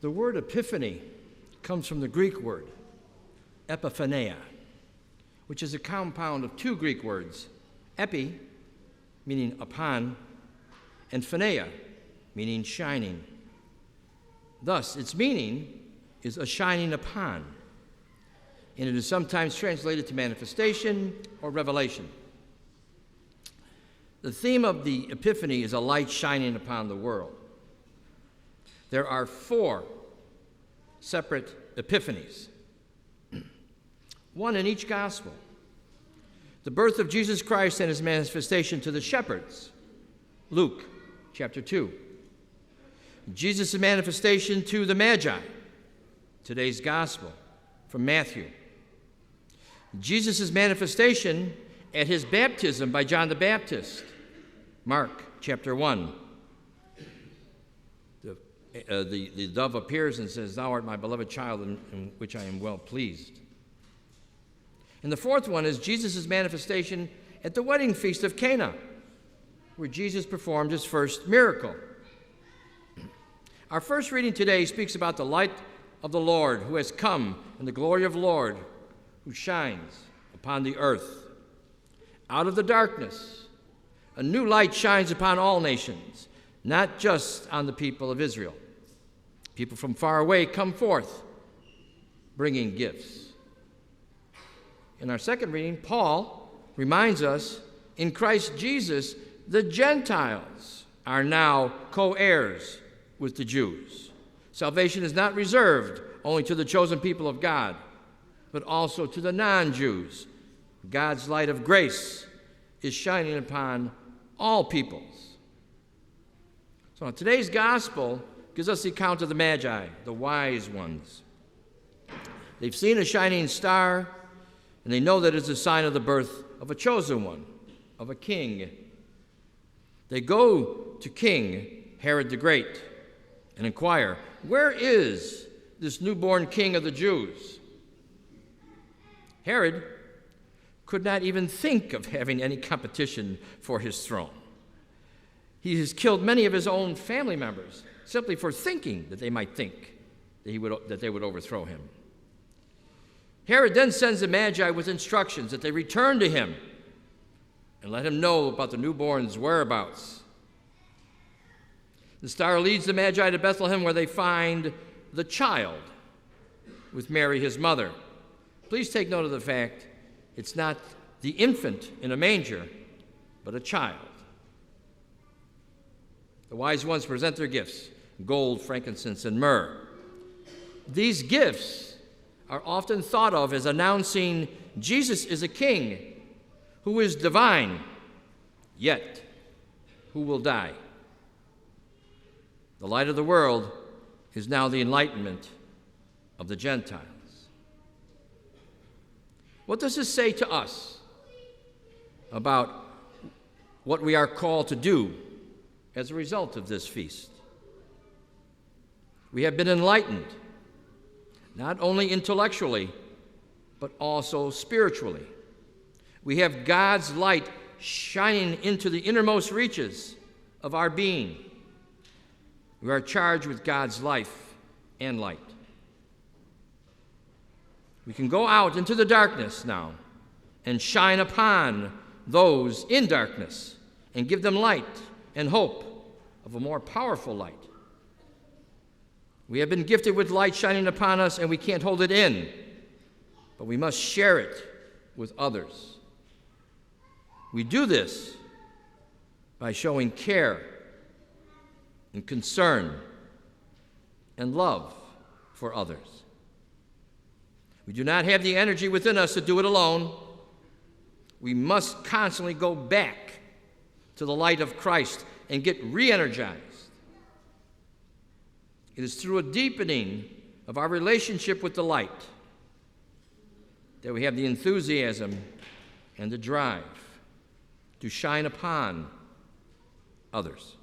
The word epiphany comes from the Greek word epiphania, which is a compound of two Greek words, epi, meaning upon, and phania, meaning shining. Thus, its meaning is a shining upon, and it is sometimes translated to manifestation or revelation. The theme of the Epiphany is a light shining upon the world. There are 4 separate epiphanies, one in each gospel. The birth of Jesus Christ and his manifestation to the shepherds, Luke chapter 2. Jesus' manifestation to the Magi, today's gospel, from Matthew. Jesus' manifestation at his baptism by John the Baptist, Mark chapter 1. The dove appears and says, "Thou art my beloved child in which I am well pleased." And the 4th one is Jesus' manifestation at the wedding feast of Cana, where Jesus performed his first miracle. Our first reading today speaks about the light of the Lord who has come and the glory of the Lord who shines upon the earth. Out of the darkness, a new light shines upon all nations, not just on the people of Israel. People from far away come forth, bringing gifts. In our second reading, Paul reminds us, in Christ Jesus, the Gentiles are now co-heirs with the Jews. Salvation is not reserved only to the chosen people of God, but also to the non-Jews. God's light of grace is shining upon all peoples. So today's gospel gives us the account of the Magi, the wise ones. They've seen a shining star, and they know that it's a sign of the birth of a chosen one, of a king. They go to King Herod the Great and inquire, "Where is this newborn king of the Jews?" Herod could not even think of having any competition for his throne. He has killed many of his own family members simply for thinking that they might think that they would overthrow him. Herod then sends the Magi with instructions that they return to him and let him know about the newborn's whereabouts. The star leads the Magi to Bethlehem, where they find the child with Mary, his mother. Please take note of the fact it's not the infant in a manger, but a child. The wise ones present their gifts, gold, frankincense, and myrrh. These gifts are often thought of as announcing Jesus is a king who is divine, yet who will die. The light of the world is now the enlightenment of the Gentiles. What does this say to us about what we are called to do as a result of this feast? We have been enlightened, not only intellectually, but also spiritually. We have God's light shining into the innermost reaches of our being. We are charged with God's life and light. We can go out into the darkness now and shine upon those in darkness and give them light and hope of a more powerful light. We have been gifted with light shining upon us, and we can't hold it in, but we must share it with others. We do this by showing care and concern and love for others. We do not have the energy within us to do it alone. We must constantly go back to the light of Christ and get re-energized. It is through a deepening of our relationship with the light that we have the enthusiasm and the drive to shine upon others.